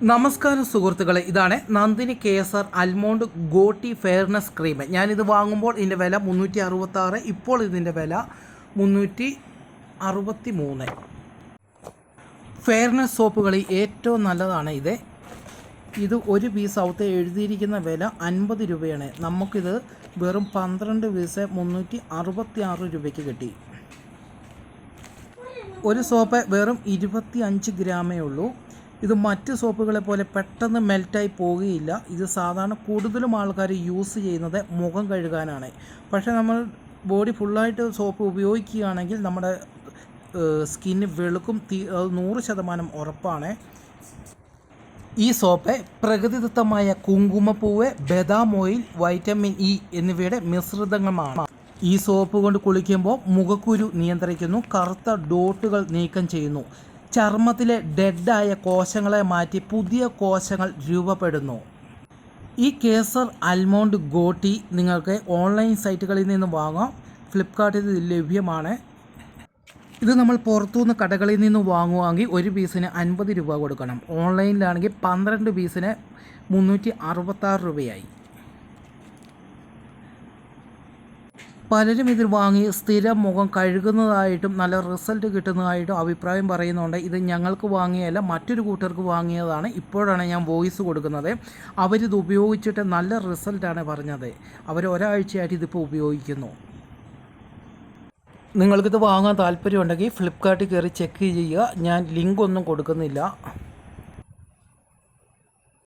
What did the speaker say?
നമസ്കാരം സുഹൃത്തുക്കളെ, ഇതാണ് നന്ദിനി KSR അൽമോണ്ട് ഗോട്ടി ഫെയർനെസ് ക്രീം. ഞാനിത് വാങ്ങുമ്പോൾ ഇതിൻ്റെ വില 366, ഇപ്പോൾ ഇതിൻ്റെ വില 363. ഫെയർനെസ് സോപ്പുകളിൽ ഏറ്റവും നല്ലതാണ് ഇത് ഒരു പീസ് ഔത്ത് എഴുതിയിരിക്കുന്ന വില 50 രൂപയാണ്. നമുക്കിത് വെറും 12 പീസ് 366 രൂപയ്ക്ക് കിട്ടി. ഒരു സോപ്പ് വെറും 25 ഗ്രാമേ ഉള്ളൂ. ഇത് മറ്റ് സോപ്പുകളെ പോലെ പെട്ടെന്ന് മെൽറ്റായി പോവുകയില്ല. ഇത് സാധാരണ കൂടുതലും ആൾക്കാർ യൂസ് ചെയ്യുന്നത് മുഖം കഴുകാനാണ്. പക്ഷേ നമ്മൾ ബോഡി ഫുള്ളായിട്ട് സോപ്പ് ഉപയോഗിക്കുകയാണെങ്കിൽ നമ്മുടെ സ്കിന്ന് വെളുക്കും. 100% ഉറപ്പാണ്. ഈ സോപ്പ് പ്രകൃതിദത്തമായ കുങ്കുമപ്പൂവ്, ബദാം ഓയിൽ, വൈറ്റമിൻ ഇ എന്നിവയുടെ മിശ്രിതങ്ങളാണ്. ഈ സോപ്പ് കൊണ്ട് കുളിക്കുമ്പോൾ മുഖക്കുരു നിയന്ത്രിക്കുന്നു, കറുത്ത ഡോട്ടുകൾ നീക്കം ചെയ്യുന്നു, ചർമ്മത്തിലെ ഡെഡായ കോശങ്ങളെ മാറ്റി പുതിയ കോശങ്ങൾ രൂപപ്പെടുന്നു. ഈ KSR അൽമോണ്ട് ഗോട്ടി നിങ്ങൾക്ക് ഓൺലൈൻ സൈറ്റുകളിൽ നിന്ന് വാങ്ങാം. ഫ്ലിപ്കാർട്ടിൽ ഇത് ലഭ്യമാണ്. ഇത് നമ്മൾ പുറത്തുനിന്ന് കടകളിൽ നിന്ന് വാങ്ങുവാണെങ്കിൽ ഒരു പീസിന് 50 രൂപ കൊടുക്കണം. ഓൺലൈനിലാണെങ്കിൽ 12 പീസിന് 366 രൂപയായി. പലരും ഇത് വാങ്ങി സ്ഥിരം മുഖം കഴുകുന്നതായിട്ടും നല്ല റിസൾട്ട് കിട്ടുന്നതായിട്ടും അഭിപ്രായം പറയുന്നുണ്ട്. ഇത് ഞങ്ങൾക്ക് വാങ്ങിയല്ല, മറ്റൊരു കൂട്ടർക്ക് വാങ്ങിയതാണ്. ഇപ്പോഴാണ് ഞാൻ വോയിസ് കൊടുക്കുന്നത്. അവരിത് ഉപയോഗിച്ചിട്ട് നല്ല റിസൾട്ടാണ് പറഞ്ഞത്. അവർ ഒരാഴ്ചയായിട്ട് ഇതിപ്പോൾ ഉപയോഗിക്കുന്നു. നിങ്ങൾക്കിത് വാങ്ങാൻ താല്പര്യമുണ്ടെങ്കിൽ ഫ്ലിപ്കാർട്ടിൽ കയറി ചെക്ക് ചെയ്യുക. ഞാൻ ലിങ്ക് ഒന്നും കൊടുക്കുന്നില്ല.